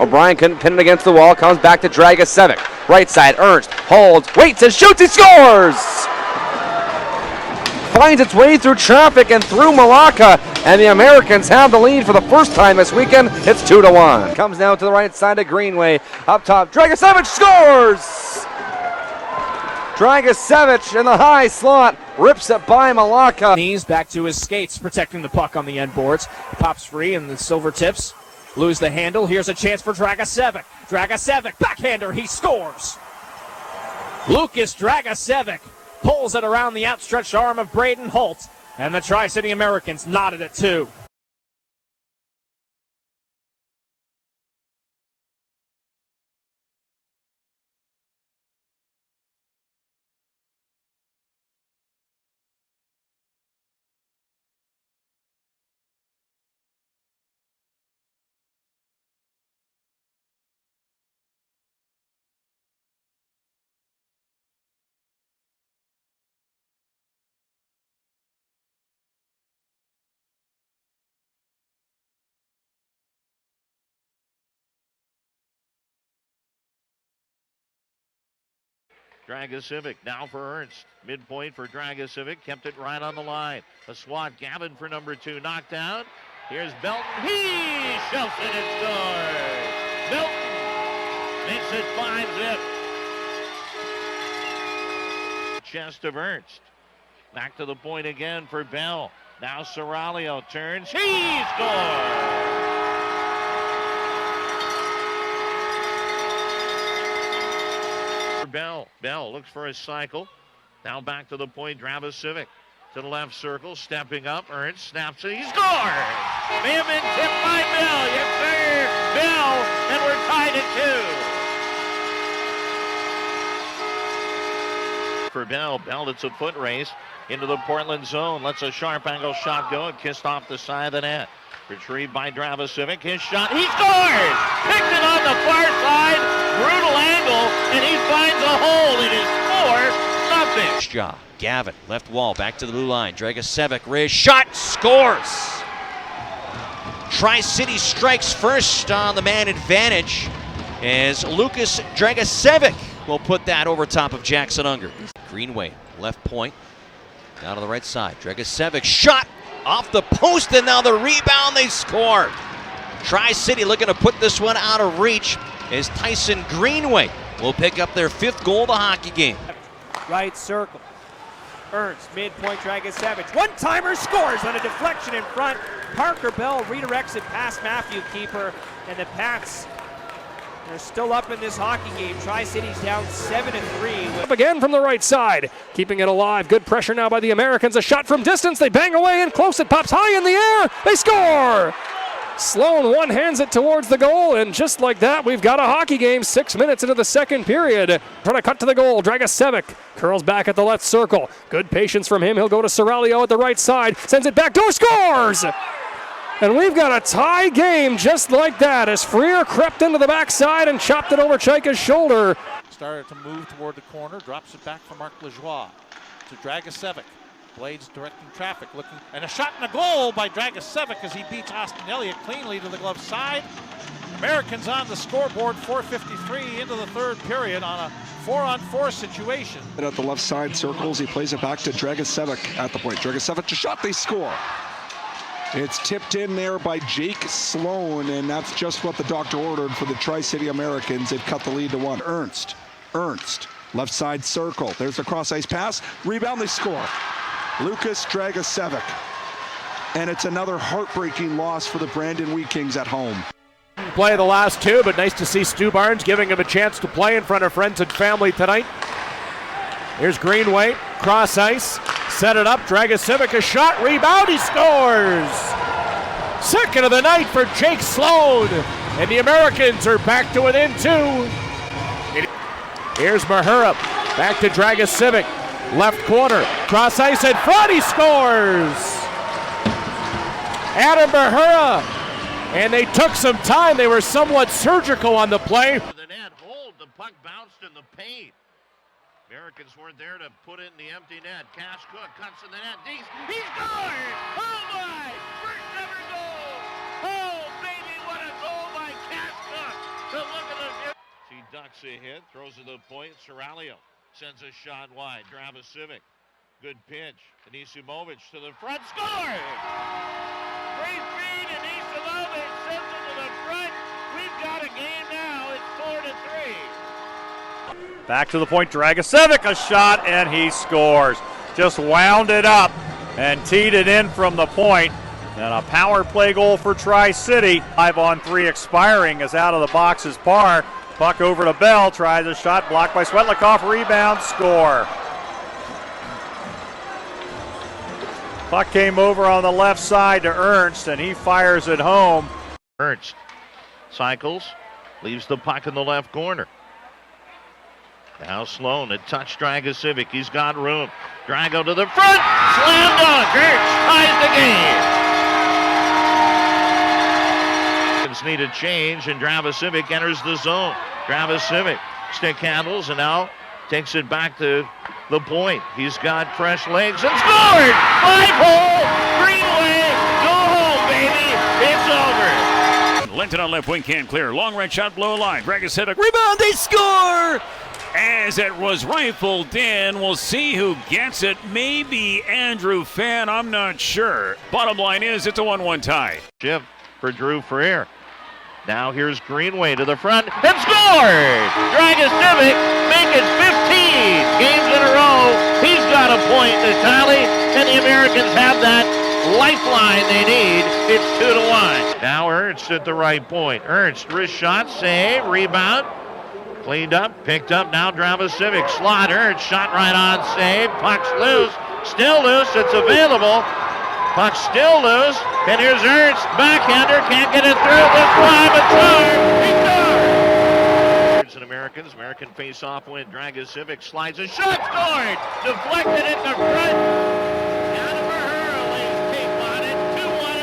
O'Brien couldn't pin it against the wall, comes back to Dragicevic. Right side, Ernst holds, waits and shoots, he scores! Finds its way through traffic and through Malacca, and the Americans have the lead for the first time this weekend. It's 2-1. Comes now to the right side of Greenway. Up top, Dragicevic scores! Dragicevic in the high slot, rips it by Malacca. Knees back to his skates, protecting the puck on the end boards. Pops free and the silver tips. Lose the handle. Here's a chance for Dragicevic. Dragicevic, backhander, he scores. Lukas Dragicevic pulls it around the outstretched arm of Braden Holt, and the Tri-City Americans knotted at 2. Dragicevic now for Ernst. Midpoint for Dragicevic. Kept it right on the line. A swat. Gavin for number 2. Knocked down. Here's Belton. He shoves it and scores. Belton makes it 5-zip. Chest of Ernst. Back to the point again for Bell. Now Seraglio turns. He scores. Bell looks for a cycle. Now back to the point, Dragicevic to the left circle, stepping up. Ernst snaps it, he scores! May have been tipped by Bell, yes sir! Bell, and we're tied at 2. For Bell, it's a foot race into the Portland zone. Lets a sharp angle shot go and kissed off the side of the net. Retrieved by Dragicevic, his shot, he scores! Picked it on the far side, brutal angle, and he finds a hole. It is 4-0. Gavin, left wall, back to the blue line. Dragicevic, raised shot, scores! Tri-City strikes first on the man advantage as Lukas Dragicevic will put that over top of Jackson Unger. Greenway, left point, down to the right side. Dragicevic, shot! Off the post, and now the rebound, they score. Tri-City looking to put this one out of reach as Tyson Greenway will pick up their 5th goal of the hockey game. Right circle. Ernst, midpoint, Dragicevic. One-timer scores on a deflection in front. Parker Bell redirects it past Matthew Keeper, and the Pats are still up in this hockey game. Tri-City's down 7-3. Up again from the right side, keeping it alive. Good pressure now by the Americans. A shot from distance. They bang away and close. It pops high in the air. They score! Sloan one-hands it towards the goal, and just like that, we've got a hockey game 6 minutes into the second period. Trying to cut to the goal. Dragicevic curls back at the left circle. Good patience from him. He'll go to Seraglio at the right side. Sends it back door. Scores! And we've got a tie game just like that as Freer crept into the backside and chopped it over Chaika's shoulder. Started to move toward the corner, drops it back for Marc Lajoie to Dragicevic. Blades directing traffic, looking, and a shot and a goal by Dragicevic as he beats Austin Elliott cleanly to the glove side. Americans on the scoreboard, 4:53 into the third period on a 4-on-4 situation. At the left side circles, he plays it back to Dragicevic at the point. Dragicevic, a shot, they score. It's tipped in there by Jake Sloan, and that's just what the doctor ordered for the Tri-City Americans. It cut the lead to 1. Ernst, left side circle. There's a cross-ice pass. Rebound, they score. Lukas Dragicevic. And it's another heartbreaking loss for the Brandon Wheat Kings at home. Play the last 2, but nice to see Stu Barnes giving him a chance to play in front of friends and family tonight. Here's Greenway, cross ice, set it up, Dragicevic, a shot, rebound, he scores! Second of the night for Jake Sloan, and the Americans are back to within 2. Here's Mahura, back to Dragicevic, left corner, cross ice in front, he scores! Adam Mahura, and they took some time, they were somewhat surgical on the play. The net hold, the puck bounced in the paint. Americans weren't there to put it in the empty net. Cash Cook cuts in the net. He scores! Oh my! First ever goal! Oh baby, what a goal by Cash Cook! She ducks a hit, throws it to the point. Serralio sends a shot wide. Dragicevic, good pitch. Anisimowicz to the front, score! Great feed, Anisimowicz sends it to the front. We've got a game now. It's 4-3. Back to the point, Dragicevic, a shot, and he scores. Just wound it up and teed it in from the point. And a power play goal for Tri-City. 5-on-3 expiring as out of the box is Parr. Puck over to Bell, tries a shot, blocked by Svetlikov, rebound, score. Puck came over on the left side to Ernst, and he fires it home. Ernst cycles, leaves the puck in the left corner. Now Sloan, a touch Dragicevic, he's got room. Drago to the front, slam dunk, Ernst ties the game. Need a change, and Dragicevic enters the zone. Dragicevic stick handles and now takes it back to the point. He's got fresh legs and scored! 5-hole! Greenway! Go home, baby! It's over! Linton on left wing can't clear. Long right shot below line. Dragicevic rebound, they score! As it was rifled in, we'll see who gets it. Maybe Andrew Fan, I'm not sure. Bottom line is it's a 1-1 tie. Shift for Drew Freer. Now here's Greenway to the front and scored! Dragicevic make it 15 games in a row. He's got a point to tally, and the Americans have that lifeline they need. It's 2-1. Now Ernst at the right point. Ernst, wrist shot, save, rebound. Cleaned up, picked up, now Dragicevic. Slot, Ernst, shot right on, save. Puck's loose, still loose, it's available. Puck's still loose, and here's Ernst, backhander, can't get it through this time, it's an Americans, American face-off win. Dragicevic slides a shot, scored! Deflected in the front. Jennifer Hurl lays tape on it, 2-1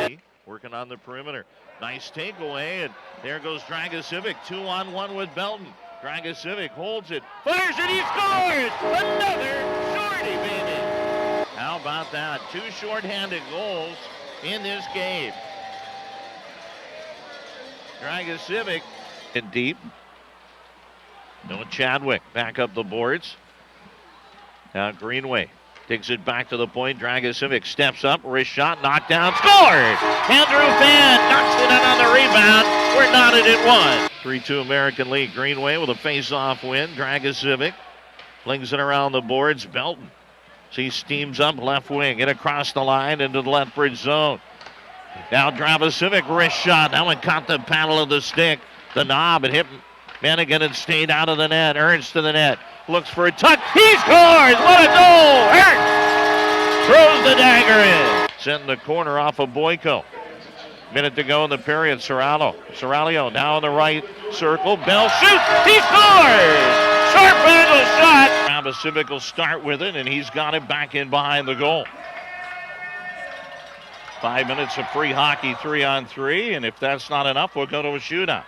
American. Working on the perimeter, nice takeaway, and there goes Dragicevic, 2-on-1 with Belton. Dragicevic holds it, fires it, he scores! Another shorty, baby! How about that? 2 shorthanded goals in this game. Dragicevic in deep. Noah Chadwick back up the boards. Now Greenway takes it back to the point. Dragicevic steps up, wrist shot, knocked down, scored! Andrew Fan knocks it in on the rebound. We're knotted at 1. 3-2 American League. Greenway with a face-off win. Dragicevic flings it around the boards. Belton. He steams up left wing, and across the line into the left bridge zone. Now Dragicevic wrist shot. That one caught the paddle of the stick, the knob, and hit Manigan and stayed out of the net. Ernst to the net, looks for a touch. He scores! What a goal! Ernst throws the dagger in. Sent in the corner off of Boyko. Minute to go in the period. Serralio now in the right circle. Bell shoots. He scores! Sharp angle shot. Dragicevic will start with it, and he's got it back in behind the goal. 5 minutes of free hockey, 3-on-3, and if that's not enough, we'll go to a shootout.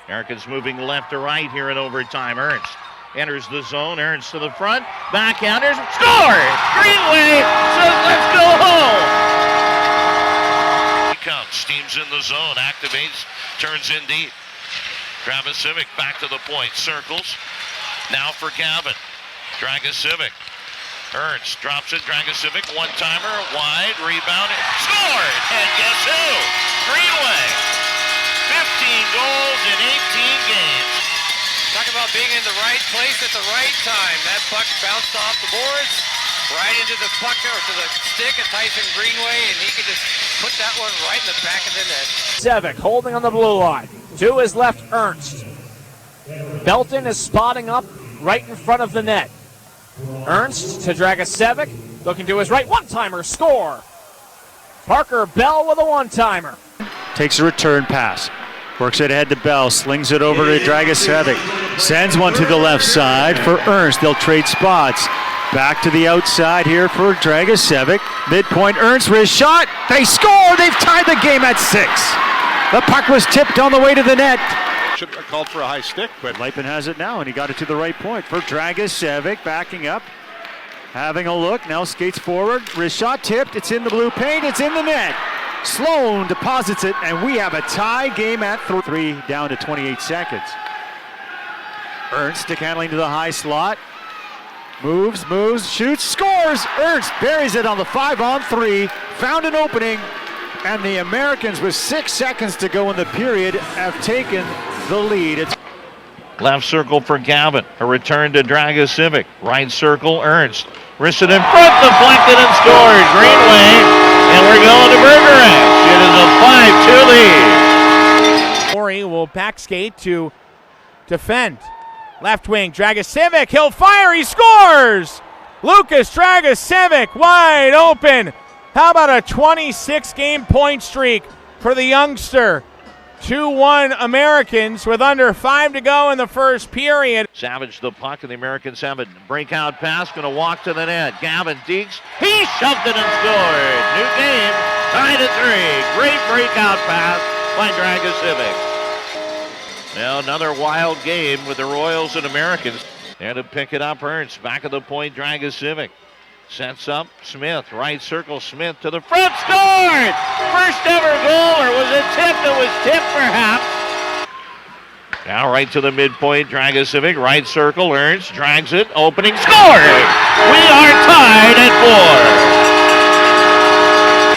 Americans moving left to right here in overtime. Ernst enters the zone. Ernst to the front. Backhanders. Scores! Greenway says, let's go home. He comes, steams in the zone, activates, turns in deep. Dragicevic back to the point, circles. Now for Gavin. Dragicevic. Ernst drops it. Dragicevic, one-timer, wide, rebound, scored! And guess who? Greenway. 15 goals in 18 games. Talk about being in the right place at the right time. That puck bounced off the boards, right into the puck or to the stick of Tyson Greenway, and he could just put that one right in the back of the net. Cevic holding on the blue line. To his left, Ernst. Belton is spotting up right in front of the net. Ernst to Dragicevic, looking to his right, one-timer, score! Parker Bell with a one-timer. Takes a return pass. Works it ahead to Bell, slings it over to Dragicevic. Sends one to the left side for Ernst. They'll trade spots. Back to the outside here for Dragicevic. Midpoint, Ernst, wrist shot. They score! They've tied the game at 6. The puck was tipped on the way to the net. Should have called for a high stick, but Leipin has it now, and he got it to the right point for Dragicevic, backing up, having a look, now skates forward, wrist shot tipped, it's in the blue paint, it's in the net. Sloan deposits it, and we have a tie game at 3 down to 28 seconds. Ernst stick handling to the high slot. Moves, shoots, scores! Ernst buries it on the 5-on-3, found an opening, and the Americans, with 6 seconds to go in the period, have taken the lead. Left circle for Gavin. A return to Dragicevic. Right circle, Ernst. Wristed in front, deflected and scored. Greenway, and we're going to Bergerac. It is a 5-2 lead. Corey will back skate to defend. Left wing, Dragicevic, he'll fire, he scores! Lukas Dragicevic wide open. How about a 26-game point streak for the youngster? 2-1 Americans with under 5 to go in the first period. Savage the puck, and the Americans have a breakout pass, going to walk to the net. Gavin Deeks, he shoved it and scored. New game, tied at 3. Great breakout pass by Dragicevic. Now another wild game with the Royals and Americans. There to pick it up, Ernst. Back of the point, Dragicevic. Sets up Smith. Right circle, Smith to the front. Scored! First ever goal, or was it tipped? It was tipped perhaps. Now right to the midpoint, Dragicevic. Right circle, Ernst drags it. Opening, scored! We are tied at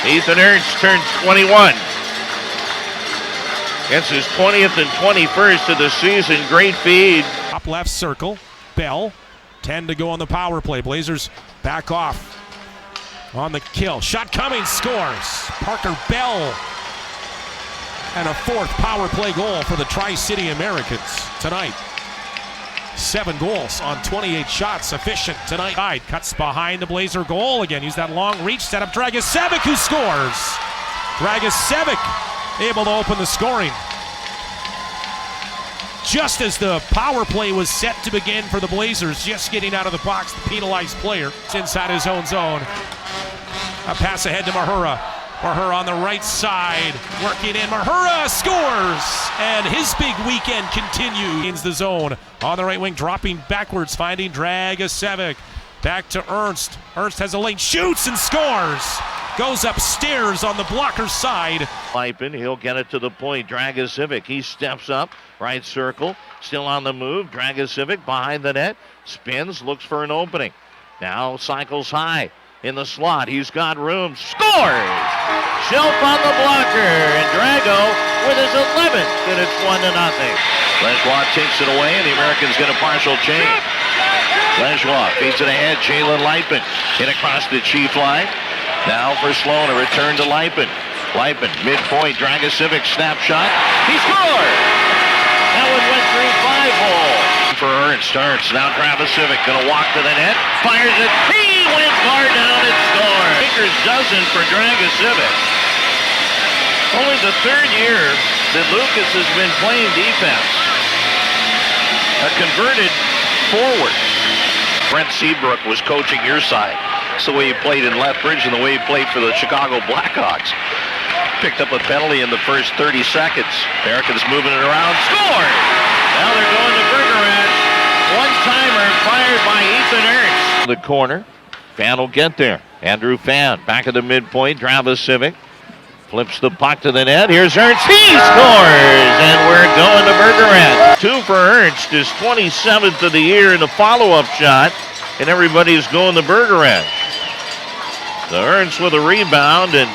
4. Ethan Ernst turns 21. It's his 20th and 21st of the season. Great feed. Top left circle, Bell. 10 to go on the power play. Blazers back off on the kill. Shot coming, scores. Parker Bell. And a 4th power play goal for the Tri-City Americans tonight. 7 goals on 28 shots, efficient tonight. Cuts behind the Blazer goal again. Use that long reach, set up Dragicevic, who scores. Dragicevic able to open the scoring. Just as the power play was set to begin for the Blazers, just getting out of the box, the penalized player. It's inside his own zone. A pass ahead to Mahura. Mahura on the right side, working in. Mahura scores! And his big weekend continues. The zone on the right wing, dropping backwards, finding Dragicevic. Back to Ernst. Ernst has a lane, shoots and scores. Goes upstairs on the blocker's side. Lipin, he'll get it to the point. Dragicevic, he steps up. Right circle, still on the move. Dragicevic behind the net. Spins, looks for an opening. Now cycles high in the slot. He's got room. Scores! Shelf on the blocker. And Drago with his 11th. And it's 1-0. Lejoie takes it away, and the Americans get a partial change. Lejoie feeds it ahead. Jalen Lipin hit across the chief line. Now for Sloan, a return to Lipin. Lipin, midpoint, Dragicevic snapshot. He scored! That one went through 5 hole. For Ernst, now Dragicevic gonna walk to the net. Fires it, he went far down and scored. Baker's dozen for Dragicevic. Only the 3rd year that Lucas has been playing defense. A converted forward. Brent Seabrook was coaching your side. That's the way he played in Lethbridge and the way he played for the Chicago Blackhawks. Picked up a penalty in the first 30 seconds. Americans moving it around. Scored! Now they're going to Bergerac. One-timer fired by Ethan Ernst. The corner. Fan will get there. Andrew Fan back at the midpoint. Dragicevic flips the puck to the net. Here's Ernst. He scores! And we're going to Bergerac. 2 for Ernst. His 27th of the year in a follow-up shot. And everybody's going to Bergerac. So Ernst with a rebound, and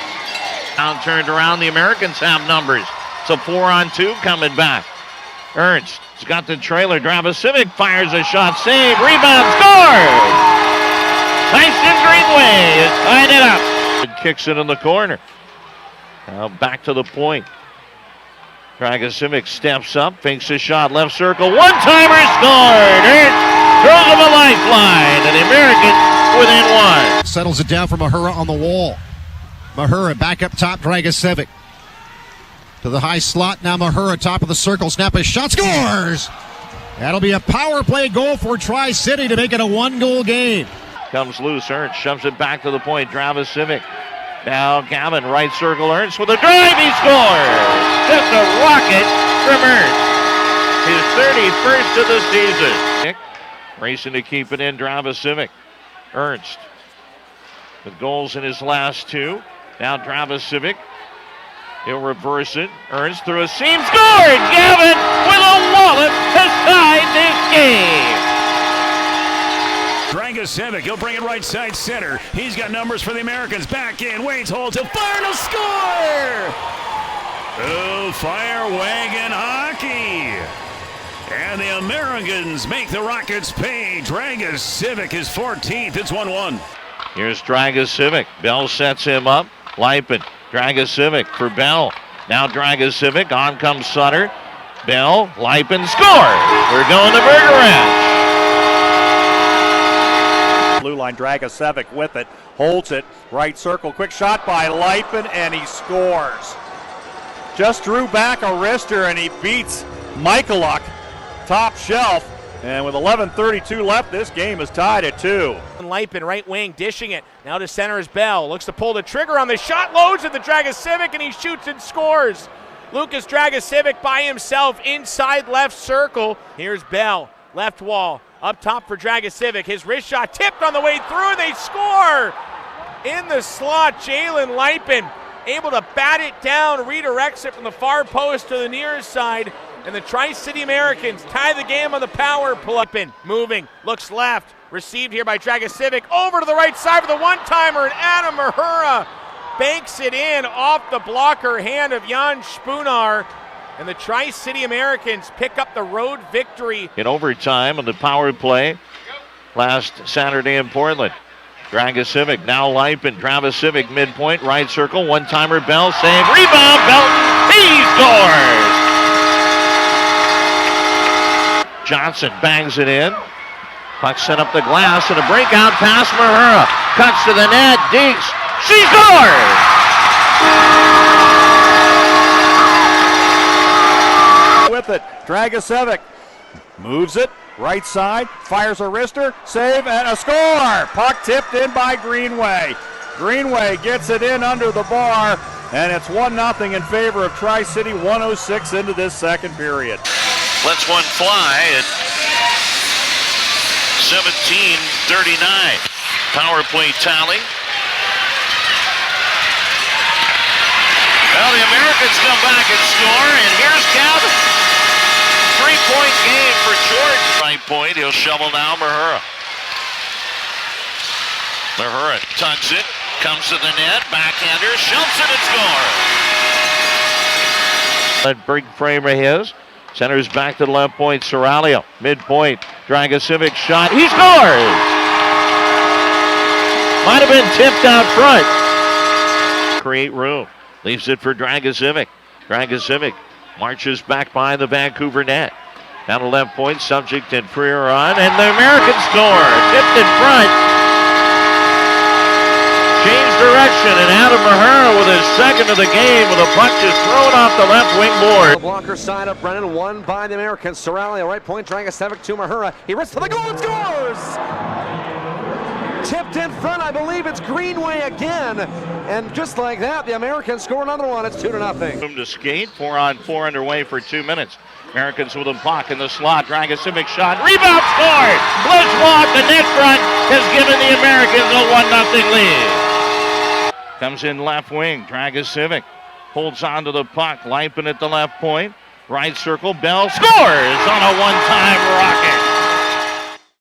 now turned around. The Americans have numbers. It's a 4-on-2 coming back. Ernst has got the trailer. Dragicevic fires a shot. Save. Rebound. Score! Tyson Greenway is tying it up. And kicks it in the corner. Now back to the point. Dragicevic steps up, fakes a shot, left circle, one-timer scored! Ernst throws him a lifeline, and the Americans within 1. Settles it down for Mahura on the wall. Mahura back up top, Dragicevic. To the high slot, now Mahura top of the circle, snap a shot, scores! That'll be a power play goal for Tri-City to make it a 1-goal game. Comes loose, Ernst shoves it back to the point, Dragicevic. Now Gavin, right circle, Ernst with a drive, he scores! Just a rocket from Ernst. His 31st of the season. Racing to keep it in, Dragicevic. Ernst with goals in his last 2. Now Dragicevic He'll reverse it. Ernst through a seam. Scored! Gavin with a wallop has tied this game. Dragicevic, he'll bring it right side center. He's got numbers for the Americans. Back in, waits, holds, he'll fire to score! Oh, fire wagon hockey. And the Americans make the Rockets pay. Dragicevic is 14th. It's 1-1. Here's Dragicevic. Bell sets him up. Lipin. Dragicevic for Bell. Now Dragicevic. On comes Sutter. Bell. Lipin. Score! We're going to Burger Ranch. Blue line. Dragicevic with it. Holds it. Right circle. Quick shot by Lipin, and he scores. Just drew back a wrister, and he beats Michaluk. Top shelf, and with 11:32 left, this game is tied at 2. Lipin, right wing, dishing it. Now to center is Bell. Looks to pull the trigger on the shot, loads at the Dragicevic, and he shoots and scores. Lukas Dragicevic by himself inside left circle. Here's Bell, left wall, up top for Dragicevic. His wrist shot tipped on the way through, and they score! In the slot, Jalen Lipin able to bat it down, redirects it from the far post to the near side. And the Tri-City Americans tie the game on the power play. Moving, looks left, received here by Dragicevic, over to the right side for the one-timer, and Adam Mahura banks it in off the blocker hand of Jan Spunar. And the Tri-City Americans pick up the road victory. In overtime on the power play last Saturday in Portland. Dragicevic, now Lipin, Dragicevic midpoint, right circle, one-timer, Bell, save, rebound, Belton, he scores! Johnson bangs it in. Puck sent up the glass and a breakout pass. Mahura cuts to the net. Dinks. She scores! With it, Dragicevic moves it. Right side, fires a wrister, save, and a score! Puck tipped in by Greenway. Greenway gets it in under the bar, and it's 1-0 in favor of Tri-City, 1:06 into this second period. Lets one fly at 17:39. Power play tally. Well, the Americans come back and score, and here's Gavin. 3-point game for Jordan. Right point, he'll shovel now Mahura. Mahura tugs it, comes to the net, backhander, shoots it and scores. That big frame of his. Centers back to the left point, Serralio. Midpoint, Dragicevic shot. He scores! Might have been tipped out front. Create room. Leaves it for Dragicevic. Dragicevic marches back behind the Vancouver net. Down to left point, subject and Freer on, and the Americans score. Tipped in front. Change direction, and Adam Mahura with his second of the game with a puck just thrown off the left wing board. The blocker side of Brennan, won by the Americans. Serralio, right point, Dragicevic to Mahura. He risks for the goal and scores! Tipped in front, I believe it's Greenway again. And just like that, the Americans score another one. It's 2-0. Room to skate, 4-on-4 underway for 2 minutes. Americans with a puck in the slot. Dragicevic shot, rebound, scored! Blitz the net front has given the Americans a 1-0 lead. Comes in left wing, Dragicevic holds on to the puck. Lipin at the left point, right circle, Bell scores on a one-time rocket.